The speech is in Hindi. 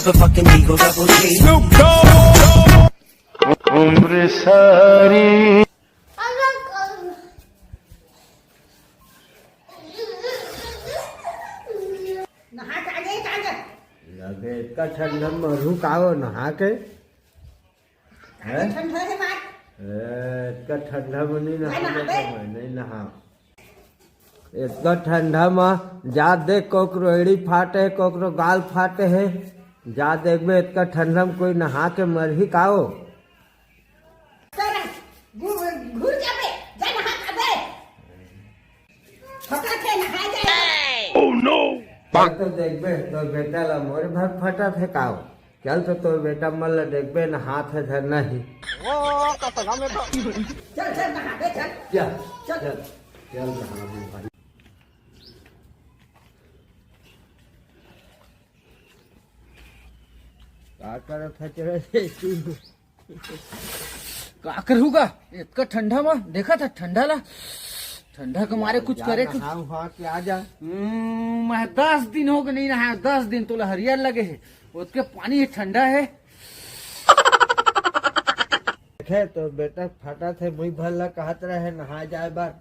motherfucking Eagle Double G. उम्र सारी लगे इतना ठंडा मरू का हो नहा के इतना ठंडा में नहीं नहा इतना ठंडा में जा देख कोकरो एड़ी फाटे है कोकरो गाल फाटे है जा देख में इतना ठंडा में कोई नहा के मरही का हो तो देखबे तो बेटा ला मोरे भर फटा थे काओ चल तो बेटा मल देखबे न हाथ है धरना ही चल नहा भाई का करत है तेरे का करूँगा इतना ठंडा में देखा था ठंडा ला ठंडा के मारे कुछ करे कुछ के आ जा मैं 10 दिन हो गए नहीं नहाया 10 दिन तो हरियर लगे है उसके पानी ठंडा है देखे तो बेटा फटा थे मुई भर ला कहत रहे नहा जाए बार